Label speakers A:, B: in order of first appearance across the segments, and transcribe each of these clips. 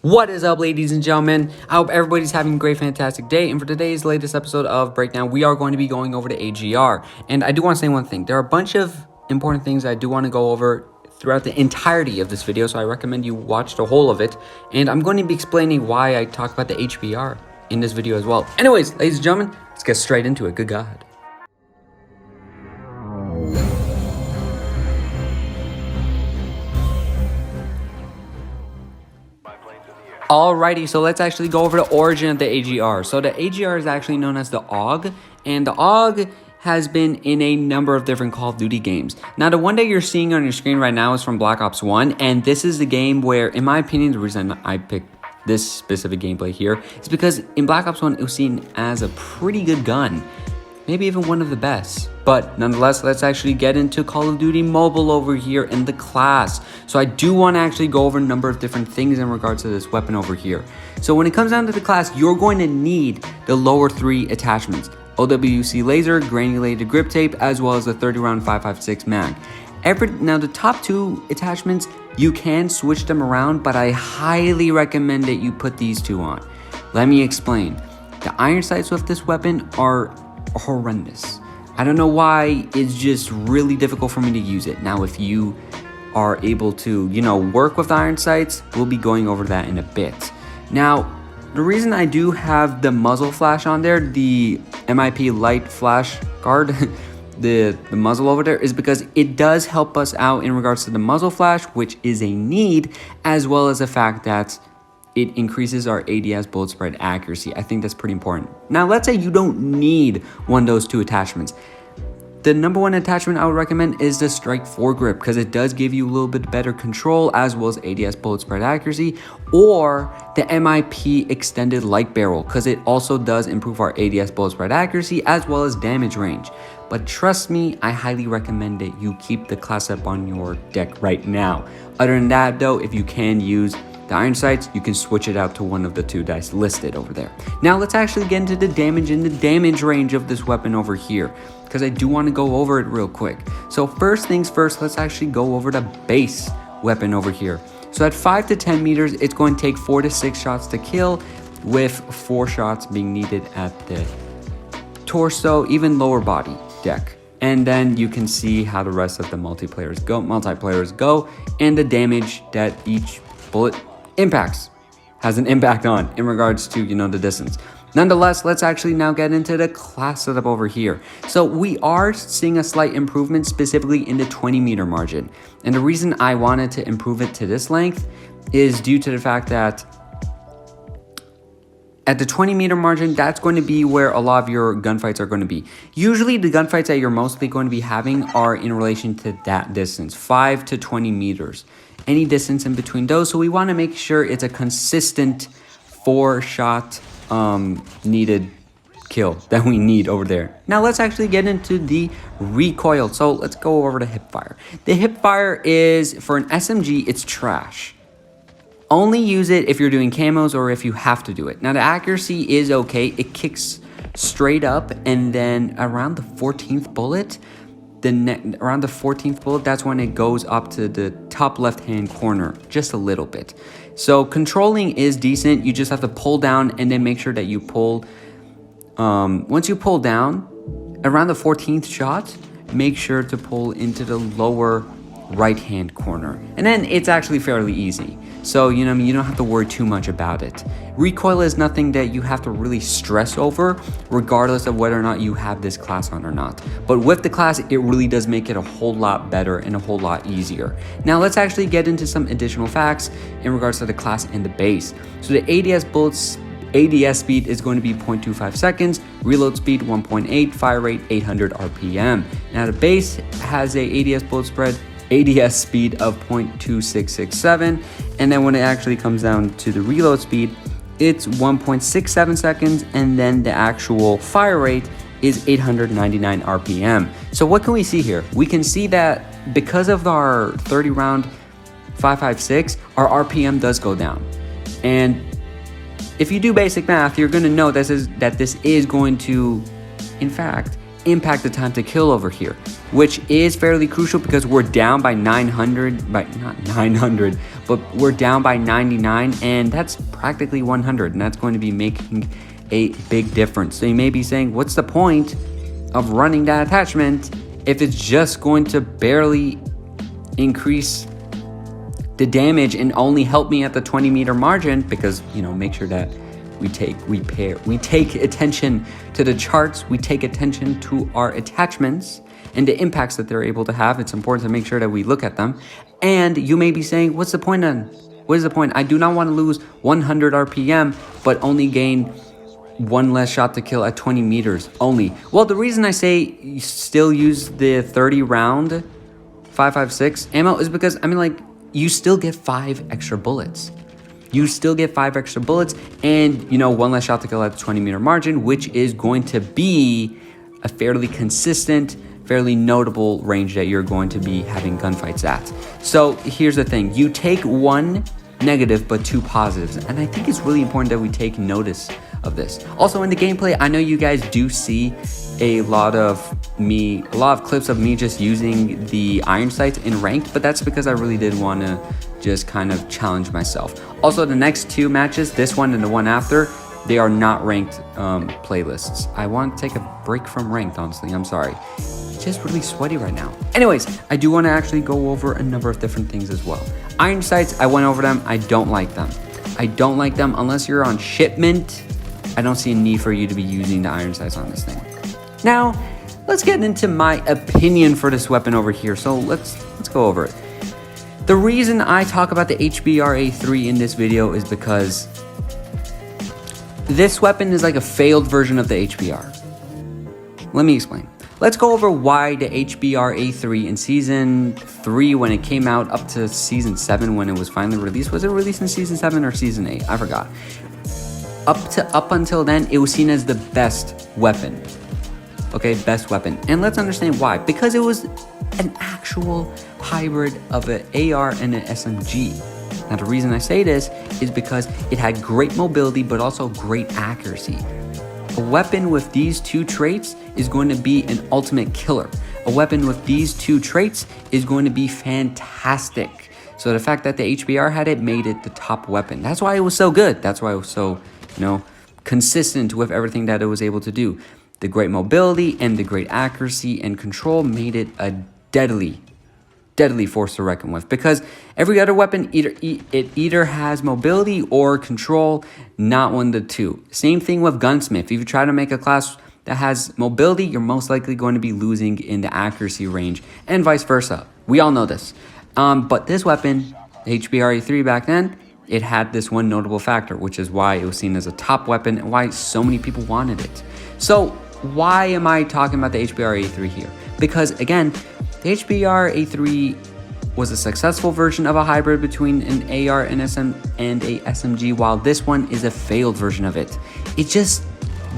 A: What is up, ladies and gentlemen? I hope everybody's having a great, fantastic day. And for today's latest episode of Breakdown, we are going to be going over to AGR. And I do want to say one thing. There are a bunch of important things I do want to go over throughout the entirety of this video, so I recommend you watch the whole of it. And I'm going to be explaining why I talk about the HBR in this video as well. Anyways, ladies and gentlemen, let's get straight into it. Good God. Alrighty, so let's actually go over the origin of the AGR. So the AGR is actually known as the AUG, and the AUG has been in a number of different Call of Duty games. Now, the one that you're seeing on your screen right now is from Black Ops 1, and this is the game where, in my opinion, the reason I picked this specific gameplay here is because in Black Ops 1, it was seen as a pretty good gun. Maybe even one of the best. But nonetheless, let's actually get into Call of Duty Mobile over here in the class. So I do want to actually go over a number of different things in regards to this weapon over here. So when it comes down to the class, you're going to need the lower three attachments: OWC laser, granulated grip tape, as well as the 30 round 5.56 mag. Now the top two attachments, you can switch them around, but I highly recommend that you put these two on. Let me explain. The iron sights with this weapon are horrendous. I don't know why, it's just really difficult for me to use it. Now, if you are able to, work with iron sights, we'll be going over that in a bit. Now, the reason I do have the muzzle flash on there, the MIP light flash guard, the muzzle over there, is because it does help us out in regards to the muzzle flash, which is a need, as well as the fact that it increases our ADS bullet spread accuracy. I think that's pretty important. Now, let's say you don't need one of those two attachments. The number one attachment I would recommend is the Strike foregrip, because it does give you a little bit better control as well as ADS bullet spread accuracy, or the MIP extended light barrel, because it also does improve our ADS bullet spread accuracy as well as damage range. But trust me, I highly recommend that you keep the class up on your deck right now. Other than that though, if you can use the iron sights, you can switch it out to one of the two dice listed over there. Now let's actually get into the damage and the damage range of this weapon over here, because I do want to go over it real quick. So first things first, let's actually go over the base weapon over here. So at 5 to 10 meters, it's going to take 4 to 6 shots to kill, with 4 shots being needed at the torso, even lower body deck. And then you can see how the rest of the multiplayers go, and the damage that each bullet has an impact on in regards to, the distance. Nonetheless, let's actually now get into the class setup over here. So we are seeing a slight improvement specifically in the 20 meter margin. And the reason I wanted to improve it to this length is due to the fact that at the 20 meter margin, that's going to be where a lot of your gunfights are going to be. Usually the gunfights that you're mostly going to be having are in relation to that distance, 5 to 20 meters. Any distance in between those. So we want to make sure it's a consistent 4 shot needed kill that we need over there. Now let's actually get into the recoil. So let's go over to hipfire. The hipfire is, for an SMG, it's trash. Only use it if you're doing camos or if you have to do it. Now the accuracy is okay. It kicks straight up, and then around the 14th bullet, that's when it goes up to the top left hand corner just a little bit. So controlling is decent. You just have to pull down and then make sure that you pull. Once you pull down around the 14th shot, make sure to pull into the lower right hand corner, and then it's actually fairly easy. So you don't have to worry too much about it. Recoil is nothing that you have to really stress over, regardless of whether or not you have this class on or not. But with the class, it really does make it a whole lot better and a whole lot easier. Now let's actually get into some additional facts in regards to the class and the base. So the ADS speed is going to be 0.25 seconds, reload speed 1.8, fire rate 800 RPM. Now the base has a ADS speed of 0.2667, and then when it actually comes down to the reload speed, it's 1.67 seconds, and then the actual fire rate is 899 RPM. So what can we see here? We can see that because of our 30 round 5.56, our RPM does go down. And if you do basic math, you're going to know that this is going to, in fact, impact the time to kill over here, which is fairly crucial because we're down by 900, not 900, but we're down by 99, and that's practically 100, and that's going to be making a big difference. So you may be saying, what's the point of running that attachment if it's just going to barely increase the damage and only help me at the 20-meter margin? Because, you know, make sure that we take attention to the charts, we take attention to our attachments and the impacts that they're able to have. It's important to make sure that we look at them. And you may be saying, what's the point then? What is the point? I do not want to lose 100 RPM, but only gain one less shot to kill at 20 meters only. Well, the reason I say you still use the 30 round 5.56 ammo is because, I mean, like, you still get 5 extra bullets. You still get 5 extra bullets and, you know, one less shot to kill at the 20-meter margin, which is going to be a fairly consistent, fairly notable range that you're going to be having gunfights at. So here's the thing. You take 1 negative but 2 positives, and I think it's really important that we take notice of this. Also, in the gameplay, I know you guys do see a lot of clips of me just using the iron sights in ranked, but that's because I really did want to just kind of challenge myself. Also, the next 2 matches, this one and the one after, they are not ranked playlists. I want to take a break from ranked, honestly. I'm sorry. It's just really sweaty right now. Anyways, I do want to actually go over a number of different things as well. Iron sights, I went over them. I don't like them. I don't like them unless you're on shipment. I don't see a need for you to be using the iron sights on this thing. Now, let's get into my opinion for this weapon over here. So let's go over it. The reason I talk about the HBRa3 in this video is because this weapon is like a failed version of the HBR. Let me explain. Let's go over why the HBRa3 in Season 3 when it came out up to Season 7 when it was finally released. Was it released in Season 7 or Season 8? I forgot. Up until then, it was seen as the best weapon. Okay, best weapon. And let's understand why. Because it was an actual hybrid of an AR and an SMG. Now, the reason I say this is because it had great mobility, but also great accuracy. A weapon with these 2 traits is going to be an ultimate killer. A weapon with these 2 traits is going to be fantastic. So the fact that the HBR had it made it the top weapon. That's why it was so good. That's why it was so, you know, consistent with everything that it was able to do. The great mobility and the great accuracy and control made it a deadly force to reckon with, because every other weapon either has mobility or control, not one of the 2. Same thing with Gunsmith. If you try to make a class that has mobility, you're most likely going to be losing in the accuracy range, and vice versa. We all know this. But this weapon, the HBRa3 back then, it had this one notable factor, which is why it was seen as a top weapon and why so many people wanted it. So why am I talking about the HBRa3 here? Because again, the HBRa3 was a successful version of a hybrid between an AR and a SMG, while this one is a failed version of it. It just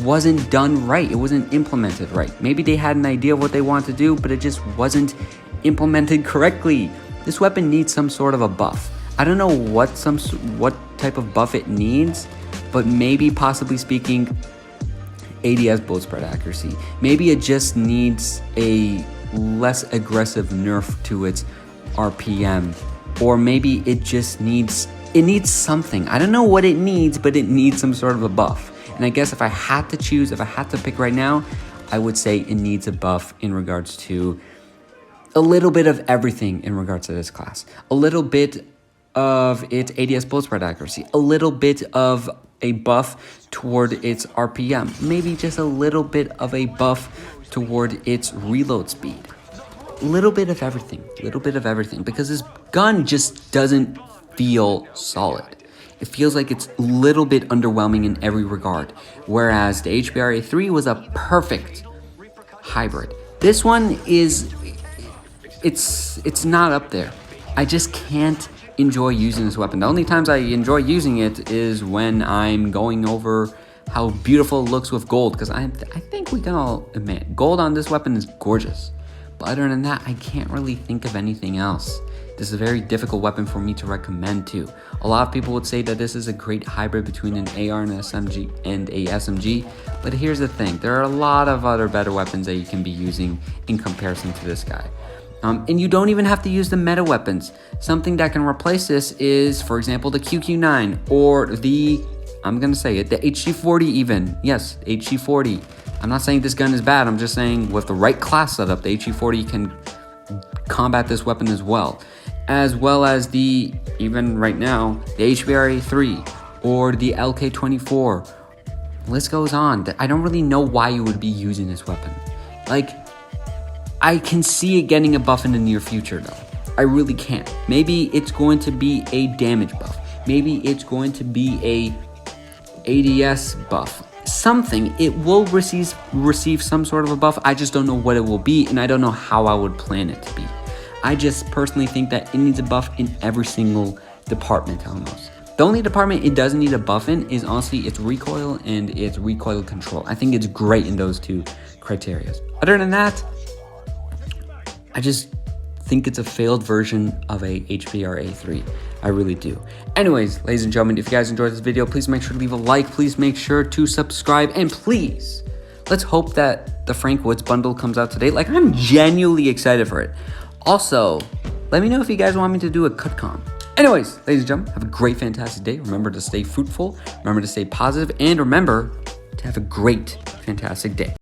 A: wasn't done right. It wasn't implemented right. Maybe they had an idea of what they wanted to do, but it just wasn't implemented correctly. This weapon needs some sort of a buff. I don't know what type of buff it needs, but maybe, possibly speaking, ADS bullet spread accuracy. Maybe it just needs a less aggressive nerf to its RPM, or maybe it just needs something. I don't know what it needs, but it needs some sort of a buff. And I guess if I had to choose, if I had to pick right now, I would say it needs a buff in regards to a little bit of everything in regards to this class. A little bit of its ADS bullet spread accuracy, a little bit of a buff toward its RPM, maybe just a little bit of a buff toward its reload speed. Little bit of everything, because this gun just doesn't feel solid. It feels like it's a little bit underwhelming in every regard, whereas the HBRa3 was a perfect hybrid. This one is, it's not up there. I just can't enjoy using this weapon. The only times I enjoy using it is when I'm going over how beautiful it looks with gold, because I think we can all admit gold on this weapon is gorgeous. But other than that, I can't really think of anything else. This is a very difficult weapon for me to recommend too. A lot of people would say that this is a great hybrid between an AR and a SMG, but here's the thing, there are a lot of other better weapons that you can be using in comparison to this guy. And you don't even have to use the meta weapons. Something that can replace this is, for example, the QQ9 or the, I'm gonna say it, the HG40 even. Yes, HG40. I'm not saying this gun is bad, I'm just saying with the right class setup, the HG40 can combat this weapon as well as the, even right now, the HBRa3 or the LK24. List goes on. I don't really know why you would be using this weapon. Like, I can see it getting a buff in the near future though. I really can. Maybe it's going to be a damage buff. Maybe it's going to be a ADS buff. Something, it will receive some sort of a buff. I just don't know what it will be, and I don't know how I would plan it to be. I just personally think that it needs a buff in every single department almost. The only department it doesn't need a buff in is honestly its recoil and its recoil control. I think it's great in those two criteria. Other than that, I just think it's a failed version of a HBRa3. I really do. Anyways, ladies and gentlemen, if you guys enjoyed this video, please make sure to leave a like. Please make sure to subscribe. And please, let's hope that the Frank Woods bundle comes out today. Like, I'm genuinely excited for it. Also, let me know if you guys want me to do a COD. Anyways, ladies and gentlemen, have a great, fantastic day. Remember to stay fruitful. Remember to stay positive. And remember to have a great, fantastic day.